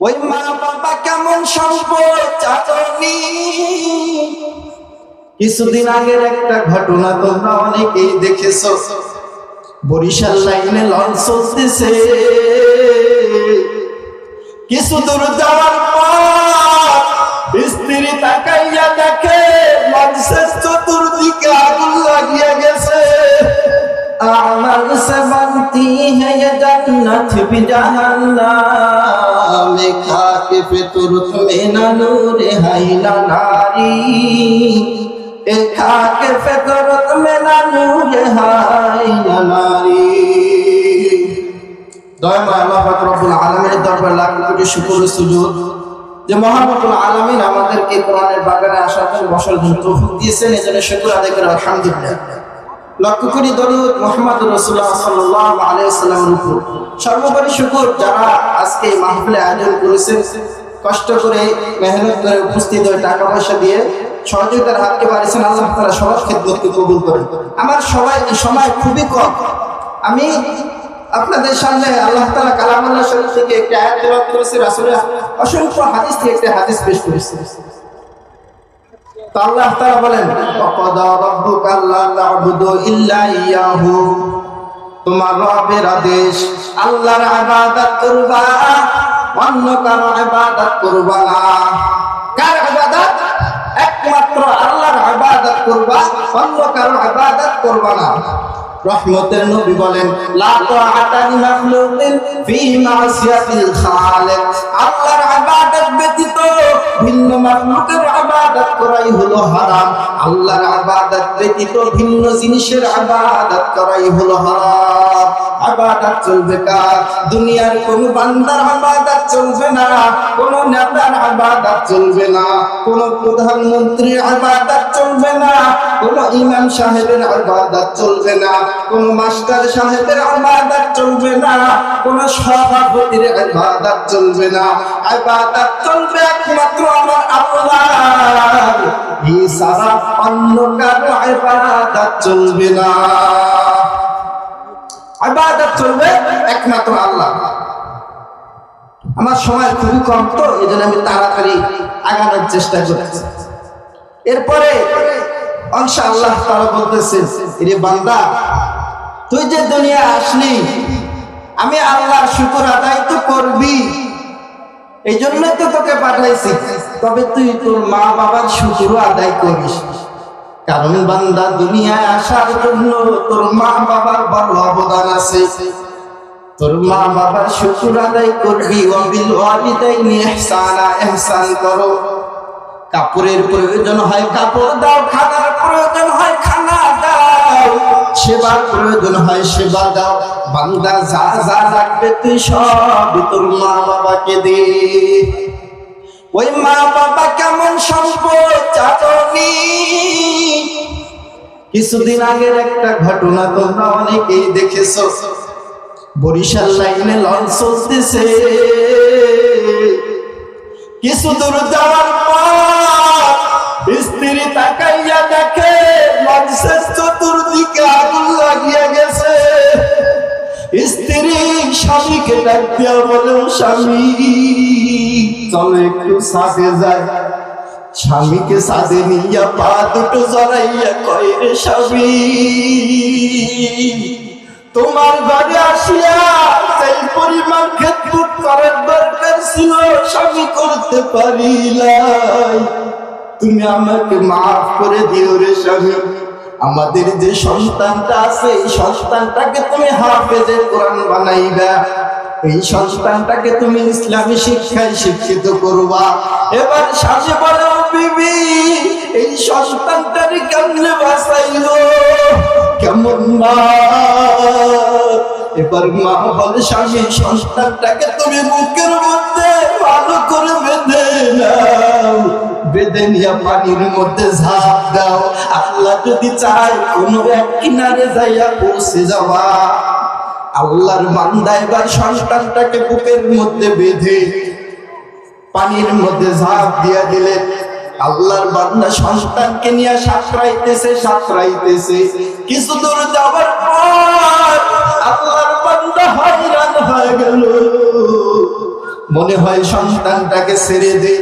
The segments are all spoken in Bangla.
ওই মা বাবা কেমন সম্পদ চাচনি। কিছুদিন আগের একটা ঘটনা তোমরা অনেকেই দেখেছো। বরিশাল লাইনে লঞ্চ চলতেছে, কিছু দূর যাওয়ার পর স্ত্রী তাকাইয়া দেখে লঞ্চের চতুর্দিকে আগুন লাগিয়ে গেছে। আ'মাল से बनती है ये जन्नत भी जहन्नम, लिखा के फितरत में न नूर है न नारी, लिखा के फितरत में न नूर है न नारी। দয়াময় আল্লাহ পাক রব্বুল আলামিনের দরবারে লাখ কোটি শুকর ও সুজুদ যে মহান রব্বুল আলামিন আমাদেরকে কোরআনের বাগানে আসার জন্য বসার জন্য তৌফিক দিয়েছেন, এজন্য শুকর আদায় করে আলহামদুলিল্লাহ। লক্ষ কোটি দরুদ মুহাম্মদুর রাসূলুল্লাহ সাল্লাল্লাহু আলাইহি ওয়াসাল্লামের উপর। সর্বোপরি শুকর যারা আজকে এই মাহফিলে আয়োজন করেছেন, কষ্ট করে মেহনত করে উপস্থিত হয়ে টাকা পয়সা দিয়ে সহযোগিতার হাতকে বাড়িয়েছেন, আল্লাহ তাআলা সবার খেদমতকে কবুল করেন। আমার সময় খুবই কম, আমি আপনাদের সামনে আল্লাহ তাআলা কালামুল্লাহ শরীফ থেকে একটা আয়াত তেলাওয়াত করেছি, রাসূলের অসংখ্য হাদিস থেকে একটা হাদিস পেশ করেছি। তো আল্লাহ তাআলা বলেন, ওয়াকাদা রাব্বুকা আল্লা তা'বুদু ইল্লা ইয়াহু, তোমার রবের আদেশ আল্লাহর ইবাদত করবা, অন্য কারো ইবাদত করবা না। কার ইবাদত? একমাত্র আল্লাহর ইবাদত করবা, অন্য কারো ইবাদত করবা না। রহমতের নবী বলেন, লা তাআতা লিমাখলুকিন ফি মাসিয়াতিল খালিক, আল্লাহর ইবাদত ব্যতীত ভিন্ন মাখলুকের ইবাদত করাই হলো হারাম, আল্লাহর ইবাদত ব্যতীত ভিন্ন জিনিসের ইবাদত করাই হলো হারাম। ইবাদত চলবে কার? দুনিয়ার কোন বান্দার ইবাদত চলবে না, কোন নেতার ইবাদত চলবে না, কোন প্রধানমন্ত্রীর ইবাদত চলবে না, কোন ইমাম সাহেবের ইবাদত চলবে না, কোন মাস্টার সাহেবের ইবাদত চলবে না, কোন সভাপতির ইবাদত চলবে না। ইবাদত চলবে একমাত্র আমার আল্লাহর, এছাড়া অন্য কারো ইবাদত চলবে না। ইবাদত চলবে একমাত্র আল্লাহ। আমার সময় খুবই কম, তো এজন্য আমি তাড়াতাড়ি আগানোর চেষ্টা করছি। এরপরে ইনশাআল্লাহ তাআলা বলতেছেন, এরে বান্দা, তুই যে দুনিয়া আসলি, আমি আল্লাহর শুকর আদায় তো করবি, এই জন্যই তো তোকে পাঠাইছি। তবে তুই তোর মা বাবার শুকর আদায় করিস, কারণ বান্দা দুনিয়ায় আসার জন্য তোর মা বাবার বড় অবদান আছে। তোর মা বাবার শুকর আদায় করবি। ওয়াবিল ওয়ালিদাইনি ইহসানা, ইহসান করো। কাপড়ের প্রয়োজন হয় কাপড় দাও, খানার প্রয়োজন হয় খানা দাও, সেবার প্রয়োজন হয় সেবা দাও। বান্দা যা যা লাগবে তুই সব তোর মা বাবাকে দে। ওই মা বাবা কেমন সম্পদ চাচনি। কিছুদিন আগের একটা ঘটনা তোমরা অনেকেই দেখেছো। বরিশাল লাইনে লঞ্চ চলতেছে, কিছু দূর যাওয়ার পর স্ত্রী তাকাইয়া দেখে লঞ্চের চতুর্দিকে আগুন লাগিয়ে গেছে। স্ত্রী স্বামীকে ডাক দিয়া বলে, স্বামী চলো একটু ছাদে যাই। স্বামীকে ছাদে নিয়া পা দুটো জড়াইয়া কয়, রে স্বামী, তোমার ঘরে আসিয়া সেই পরিমাণ খেদমত করার দরকার ছিল স্বামী করতে পারি নাই, তুমি আমাকে মাফ করে দিও রে স্বামী। আমাদের যে সন্তানটা আছে, এই সন্তানটাকে তুমি হাফেজে কোরআন বানাইবা, এই সন্তানটাকে তুমি ইসলামী শিক্ষায় শিক্ষিত করবা। এবার স্বামী বলে, ও বিবি, এই সন্তানটাকে কেমনে বাঁচাইলো, কেমন মা? এবার মা বলে, স্বামী, সন্তানটাকে তুমি বুকের মধ্যে ভালো করে বেঁধে নাও, বেঁধে নিয়ে পানির মধ্যে ঝাঁপ দাও। আল্লাহ যদি চায় কোনো এক কিনারে যাইয়া পৌঁছে যাওয়া। আল্লাহর বান্দা এবার সন্তানটাকে বুকের মধ্যে বেঁধে পানির মধ্যে ঝাঁপ দিয়া দিলেন। আল্লাহর বান্দা সন্তানকে নিয়ে সাঁতরাইতেছে। কিছু দূর যাওয়ার পর আল্লাহর বান্দা হয়রান হয়ে গেল। মনে হয় সন্তানটাকে ছেড়ে দে,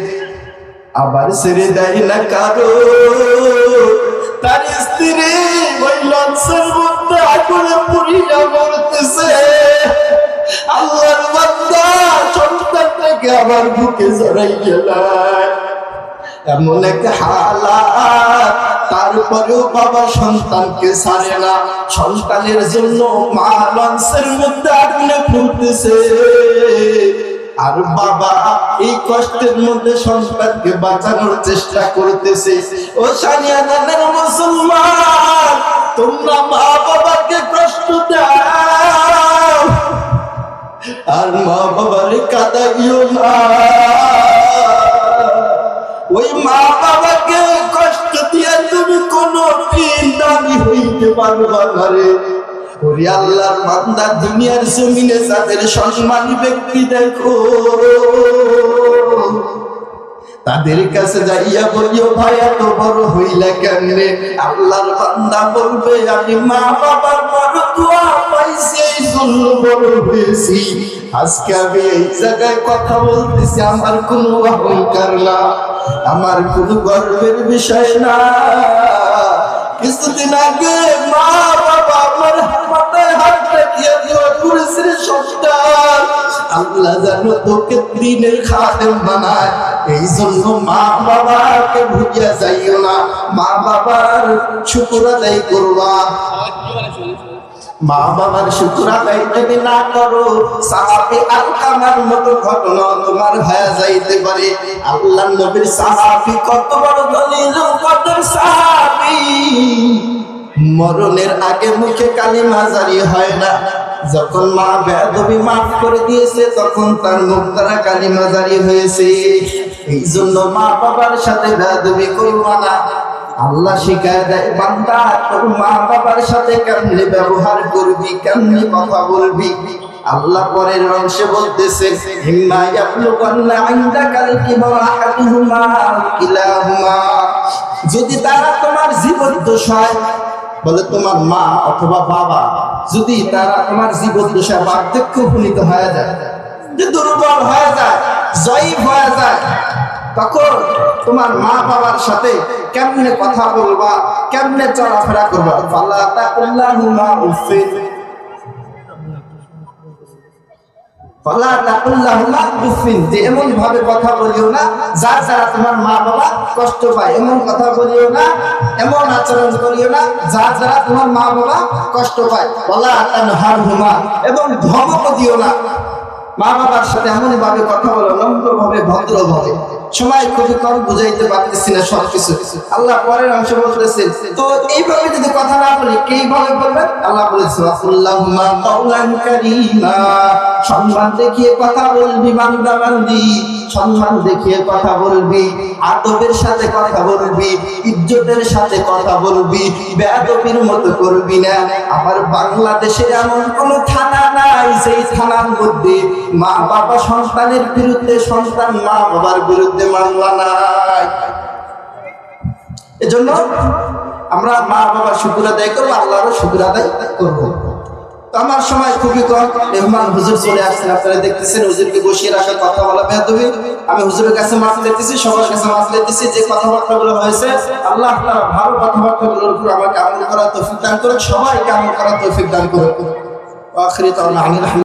আবার ছেড়ে দেয় না কারো। তার স্ত্রী ওই লঞ্চের মধ্যে আগুনে পুড়িয়া মরতেছে। আল্লাহর বান্দা সন্তানটাকে আবার বুকে জড়াই গেলাম, এমন এক হালাত। তারপরেও বাবা সন্তানকে ছাড়ে না। সন্তানের জন্য মা লঞ্চের মধ্যে আগুনে পুড়তেছে, আর বাবা এই কষ্টের মধ্যে সন্তানকে বাঁচানোর চেষ্টা করতেছে। ও সানিয়া জানের মুসলমান, তোমরা মা বাবাকে কষ্ট দাও আর মা বাবার কাঁদাইও না। ওই মা বাবাকে কষ্ট দিয়ে তুমি কোনদিন দামি হইতে পারবা না রে। ওরে আল্লাহর বান্দা, দুনিয়ার জমিনে যাদের সম্মানী ব্যক্তি দেখো, তাদের কাছে যাইয়া বলিও ভাই এত বড় হইলা কেমনে? আল্লাহর বান্দা বলবে আমি মা বাবার বড় দোয়া পাইছি, এই জন্য বড় হয়েছি। আজকে আমি এই জায়গায় কথা বলতেছি, আমার কোনো অহংকার না, আমার কোনো গর্বের বিষয় না। কিছুদিন আগে মা বাবা আমার মাথায় হাত রাখিয়া দোয়া করেছে, সন্তান আল্লাহ যেন তোকে দিনের খাদেম বানায়। এই জন্য মা বাবাকে ভুলিয়া যাইও না, মা বাবার শুকর আদায় করবা। মা বাবার শুকর আদায় যদি না করো, সাহাবী আলকামার মতো ঘটনা তোমার হয়ে যাইতে পারে। আল্লাহর নবীর সাহাবী কত বড় দলিল কদর সাহাবী, মরণের আগে মুখে কালিমা জারি হয় না। যখন মা বেয়াদবি মাফ করে দিয়েছে, তখন তার মুখ দ্বারা কালিমা জারি হয়েছে। এই জন্য মা বাবার সাথে বেয়াদবি করবা না। আল্লাহ শিখায় দেয়, বান্দা তোর মা বাবার সাথে কেমনে ব্যবহার করবি, কেমনে কথা বলবি। আল্লাহ পরের অংশে বলতেছে, ইম্মা ইয়াবলুগান্না ইনদাকাল কিবরা আহাদুহুমা আও কিলাহুমা, যদি তারা তোমার জীবদ্দশায়, বলে তোমার মা অথবা বাবা, যদি তারা তোমার জীবদ্দশায় বার্ধক্য উপনীত হয়ে যায়, যে দুর্বল হয়ে যায়, জয়ীফ হয়ে যায়, তখন তোমার মা বাবার সাথে কেমনে কথা বলবা, কেমনে চলাফেরা করবা। ফালা তাকুল্লাহুমা উফিন, ফালা তাকুল্লাহুমা উফিন, যে এমন ভাবে কথা বলিও না যার দ্বারা তোমার মা বাবা কষ্ট পায়। এমন কথা বলিও না, এমন আচরণ করিও না যার দ্বারা তোমার মা বাবা কষ্ট পায়। ফালা তানহারহুমা, এবং ধমক দিও না। মা বাবার সাথে এমন ভাবে কথা বলো, নম্র ভাবে, ভদ্র ভাবে। সময় খুবই কম, বুঝাইতে পারতেছি না সবকিছু। আল্লাহ পরের অংশ বলতেছেন, তো এইভাবে যদি কথা না বলি কিভাবে বলবেন? আল্লাহ বলেছেন, আল্লাহুম্মা কাওলান কারীমা, সম্মান দেখিয়ে কথা বলবি বান্দা বান্দি, সম্মান দেখিয়ে কথা বলবি, আদবের সাথে কথা বলবি, ইজ্জতের সাথে কথা বলবি, বেয়াদবির মতো করবি না। আমার বাংলাদেশে এমন কোন থানা নাই সেই থানার মধ্যে মা বাবা সন্তানের বিরুদ্ধে, সন্তান মা বাবার বিরুদ্ধে মামলা নাই। এজন্য আমরা মা বাবার শুকর আদায় করবো, আল্লাহরও শুকর আদায় করবো। তো আমার সময় খুবই কম, মেহমান হুজুর চলে আসছেন, আপনারা দেখতেছেন হুজুরকে বসিয়ে রাখা, কথা বলা বেয়াদবি। আমি হুজুরের কাছে মাফ চাইতেছি, সবার কাছে মাফ চাইতেছি। যে কথাবার্তাগুলো হয়েছে, আল্লাহ তাআলা ভালো কথাবার্তাগুলোর উপর আমাকে আমল করার তৌফিক দান করুন, সবাইকে আমল করার তৌফিক দান করুন। আখিরি তাওয়ানা।